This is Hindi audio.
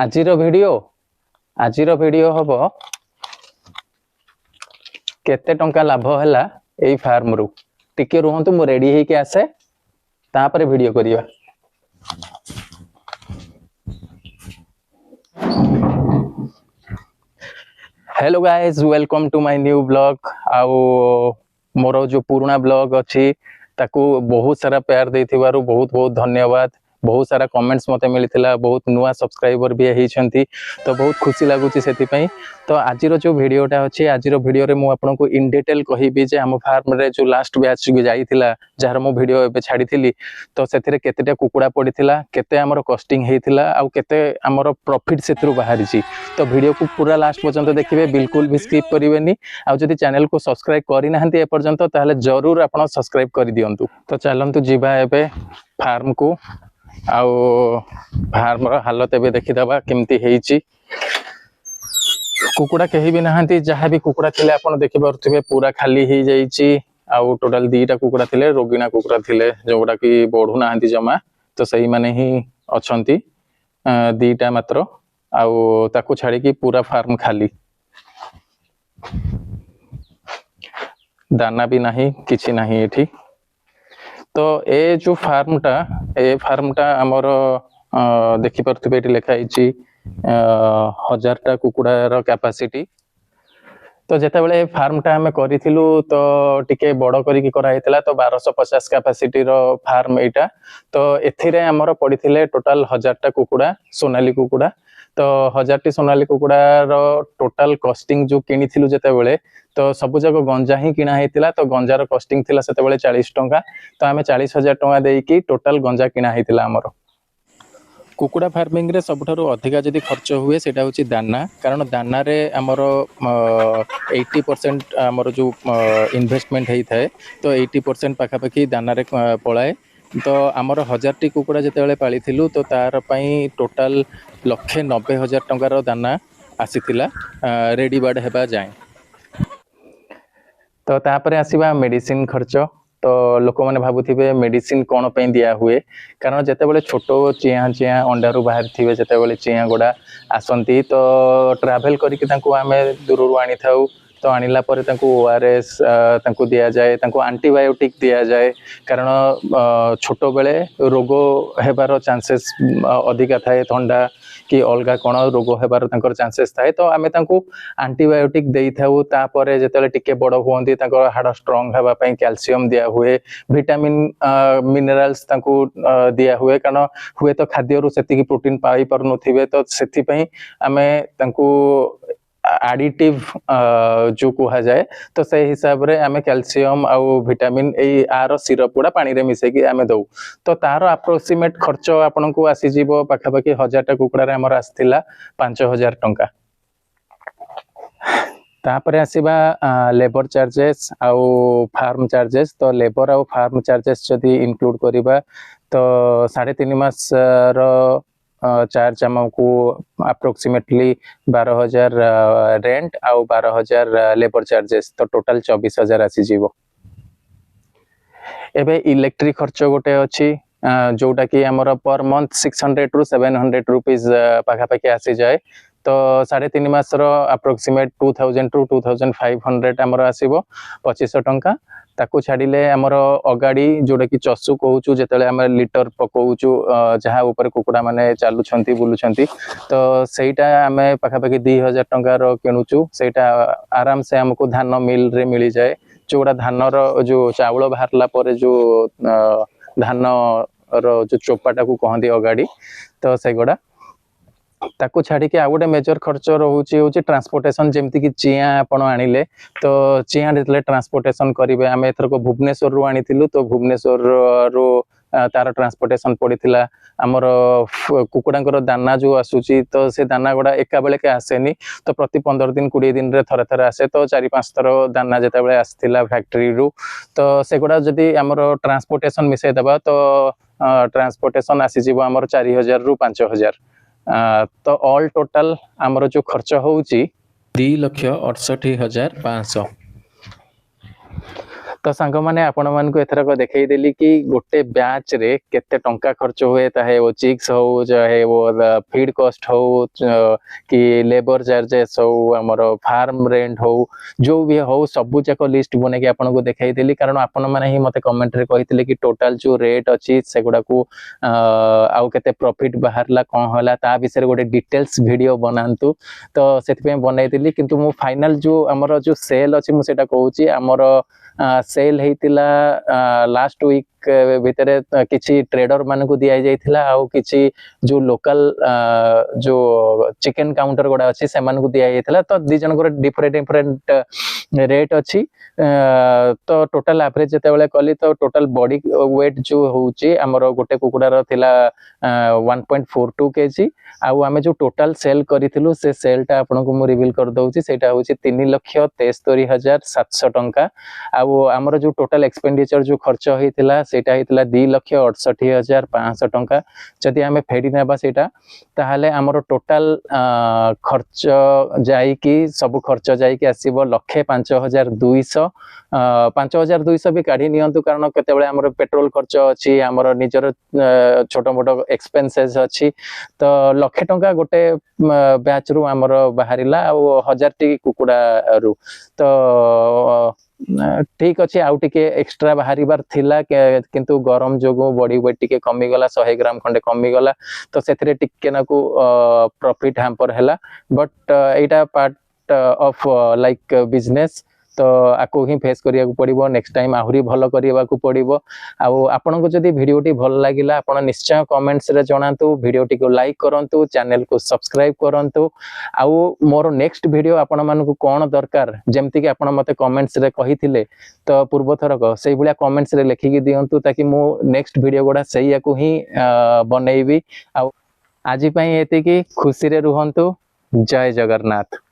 आजिर वीडियो हम केते टंका लाभ हैला एई फार्म रु टिके रुहंतु मु रेडी हे के आसे तापर वीडियो करिया। Hello guys, welcome to my new blog. आउ मोर जो पुराना ब्लॉग अच्छी ताकू बहुत सारा प्यार देथिबारु बहुत बहुत धन्यवाद। बहुत सारा कमेंट्स मते मिलथिला, बहुत नुआ सब्सक्राइबर भी हेइछंती, तो बहुत खुशी लागुची सेति पई। तो आजिरो जो वीडियोटा अछि, आजिरो वीडियो रे मु आपनको इन डिटेल कहिबी जे हम फार्म रे जो लास्ट बैच जाइथिला जार मु वीडियो एबे छाडिथिली, तो सेथिरे केतेटा कुकुडा पडिथिला, केते हमर कॉस्टिंग हेइथिला, आ केते हमर प्रॉफिट सेतिरु बाहरिची। तो वीडियो को पूरा लास्ट पर्यंत देखिबे, बिल्कुल भी स्किप करिवेनी। आ जदि चैनल को सब्सक्राइब करि नाहंती ए पर्यंत ताहले जरूर आपण सब्सक्राइब करि दियंतु। तो चलंतु जिबा एबे फार्म को आउ फार्म रो हालत एबे देखिदबा केमती हेइची। कुकुडा कहीं भी नहांती, जहाँ भी कुकुडा थिले आपण देखि पारुथिबे पूरा खाली ही जाइची। आउ टोटल 2टा कुकुडा थिले, रोगिणा कुकुडा थिले जोडा कि बढु नाहंती जमा, तो सही माने ही अछंती 2टा मात्र। आउ ताकू छाड़ी की पूरा फार्म खाली, दाना भी नहीं, किछि नहीं एठी। तो ए जो फार्म टा हमर देखि पारुथिबे एठी लेखा हिची 1000टा कुकुडार कैपेसिटी। तो जेते बेले फार्म टा हमें करिथिलु तो टिके बड़ करिकि करा हितला, तो 1250 कैपेसिटी रो फार्म एटा। तो एथिरे हमर पडिथिले टोटल 1000टा कुकुडा, सोनाली कुकुडा। तो 1000टी सोनाली कुकुडार टोटल कॉस्टिंग जो किनिथिलु जेते बेले, तो सबु जगह गंजा ही किना हेतिला। तो गंजार कॉस्टिंग थिला सेते बेले 40 टंका। तो आमे 40,000 टंका देकी टोटल गंजा किना हेतिला हमर। कुकुडा फार्मिंग रे सबठारु अधिका जदि खर्च हुए सेटा होची दाना, कारण दाना रे हमर 80% हमर जो इन्वेस्टमेंट हेई थाए, तो 80% पाखापाखि दाना रे पळाए। तो आमर 1000टी कुकुडा जेते बेले पालिथिलु, तो तार पई टोटल 1,90,000 टंकार दाना आसीथिला रेडी बार्ड हेबा जाए। तो तापरे आसीबा मेडिसिन खर्च। तो लोक मैंने भावुथिबे मेडिसिन कौन पे दिया हुए, कारण जेते बेले छोटो चिया अंडारू बाहर थिबे, जेते बेले चिया गुड़ा आसंती, तो ट्रैवल करिकि तांको आमे दूररू आनी थाउ। तो आनिला परे तांको ओआरएस तांको दिया जाए, तांको एंटीबायोटिक दिया जाए, कारण छोटो बेले रोग हेबार चांसेस अधिका थाए, थंडा कि अलगा कौन रोग हेबार तांकर चांसेस थाए। तो आमे तांको एंटीबायोटिक देई थाउ। तापरे जेतेले टिके बड़ हुअंती, तांकर हाड़ स्ट्रांग हेबा पई कैल्शियम दिया हुए, विटामिन मिनरल्स तांको दिया हुए, कारण हुए तो खाद्य रु सेतिकी प्रोटीन पाई पर नथिबे। तो सेति पई आमे तांको एडिटिव जो कहा जाए, तो से हिसाब रे आमे कैल्शियम आउ विटामिन ए आर सिरप गुड़ा पानी रे मिसै कि आमे दउ। तो तार अप्रोक्सीमेट खर्च आपन को आसी जीवो पाखापाखि 1000टा कुकुडा रे हमर आस्थिला 5000 टंका। तापरे आसीबा लेबर चार्जेस आउ फार्म चार्जेस। तो लेबर आउ फार्म चार्जेस जदि इंक्लूड करिबा, तो 3.5 मास रो चार्ज हमको अप्रोक्सीमेटली 12,000 रेंट आउ 12,000 लेबर चार्जेस, तो टोटल 24,000 आसी जीवो। एबे इलेक्ट्रिक खर्च गोटे अच्छी, जोटा कि हमर पर मंथ 600 टू 700 रुपीज पाखापाखि आसी जाए। तो 3.5 मास रो अप्रोक्सीमेट 2000 टू 2500 हमर आसीबो 2500 टंका। ताकू छाड़िले हमर अगाड़ी जोटा कि चसु कहूचु, जेतेले हम लिटर पकाउचु जहाँ ऊपर कुकुडा माने चालुछंती बुलुछंती, तो सेटा हमें पाखापाखि 2000 टंका रो किनुचु। सेटा आराम से हमको धान मिल रे मिली जाए। जोड़ा धान रो जो चावल बाहरला परे जो धान रो जो चोपाटा को कहंदी अगाड़ी, तो सेगोड़ा ताकू छाड़ी के आ गोटे मेजर खर्च रोचे होची ट्रांसपोर्टेशन। जेमती कि चिया आपण आनिले, तो चिया जेतले ट्रांसपोर्टेशन करिवे, आमे एथर को भुवनेश्वर रु आनिथिलु, तो भुवनेश्वर रु तार ट्रांसपोर्टेशन पड़ीथिला। आमर कुकुडांकर दाना जो आसुची, तो से दाना गुड़ा एका बेले के आसेनी, तो प्रति 15 दिन 20 दिन रे थरे थरे आसे। तो 4-5 थर दाना जेते बेले आस्थिला फैक्ट्री रु, तो सेगुड़ा जदि आमर ट्रांसपोर्टेशन मिसै दबा, तो ट्रांसपोर्टेशन आसी जीवो आमर 4000 रु 5000। तो ऑल टोटल आमर जो खर्च होउची 2,68,500। तो सांग मैंने आपण मानक एथरक देखईदेली कि गोटे बैच रे केते टंका खर्च हुए, चाहे वो चिक्स हो, चाहे वो फीड कॉस्ट हो, कि लेबर चार्जेस हो, आमर फार्म रेंट हो, जो भी हो सबू जाक लिस्ट बने आपन को देखईदेली। कारण आपण माने ही मते कमेंट रे कहितले कि टोटल जो रेट अछि सेगुडा को आउ केते प्रॉफिट बाहरला कोन होला ता विषय गोटे डिटेल्स वीडियो बनांतु। तो सेति पे बनैतिली, किंतु मु फाइनल जो हमर जो सेल अछि मु सेटा कहूची हमर सेल हेतिला लास्ट वीक भितरे किछि ट्रेडर मान को दिया जाइथिला, आउ किछि जो लोकल जो चिकन काउंटर गोडा अछि से मान को दिया जाइथिला। तो दी जन को डिफरेंट डिफरेंट रेट अछि। तो टोटल एवरेज जते बेले कली तो टोटल बॉडी वेट जो होउची हमर गोटे कुकुडार थिला 1.42 केजी। आउ आमे जो टोटल सेल करिथिलु से सेलटा आपन को मु रिवील कर दउची, सेटा होउची 3,73,700 टंका। आउ हमर जो टोटल एक्सपेंडिचर जो खर्च होइथिला सेटा होइथिला 2,68,500 टंका। जदि आमे फेडी नेबा सेटा ताहाले हमर टोटल खर्च जाई कि सब खर्च जाई कि आसीबो 1,05,200। 5,200 भी काढी नियंतु, कारण केते बेले हमर पेट्रोल खर्च अछि, हमर निजर छोटो मोटो एक्सपेंसेस अछि। तो 1,00,000 टंका गोटे बैच रु हमर बाहरिला आ 1,000 टी कुकुडा रु। तो ठीक अच्छे, आउ टिके एक्स्ट्रा बाहर थिला किंतु गरम जोगो बॉडी वेट टिके कमी गला, 100 ग्राम खंडे कमी गला। तो सेथिरे टिके नाकू प्रॉफिट हैम्पर हैला। But Etah part of like business. तो आको ही फेस करिया को पड़िबो, नेक्स्ट टाइम आहुरी भलो करिया को पड़िबो। आउ आपन को जदी वीडियोटी भल लागिला आपन निश्चय कमेंट्स रे जणांतु, वीडियोटी को लाइक करंतु, चैनल को सब्सक्राइब करंतु। आउ मोर नेक्स्ट वीडियो आपन मान को कोन दरकार जेमति कि आपन मते कमेंट्स रे कहिथिले तो पूर्व थरक सेही बुलिया कमेंट्स रे लेखि कि दियंतु, ताकि मु नेक्स्ट वीडियो गोडा सेही को ही बनेइबी। आउ आजि पई एति कि खुशी रे रुहंतु। जय जगन्नाथ।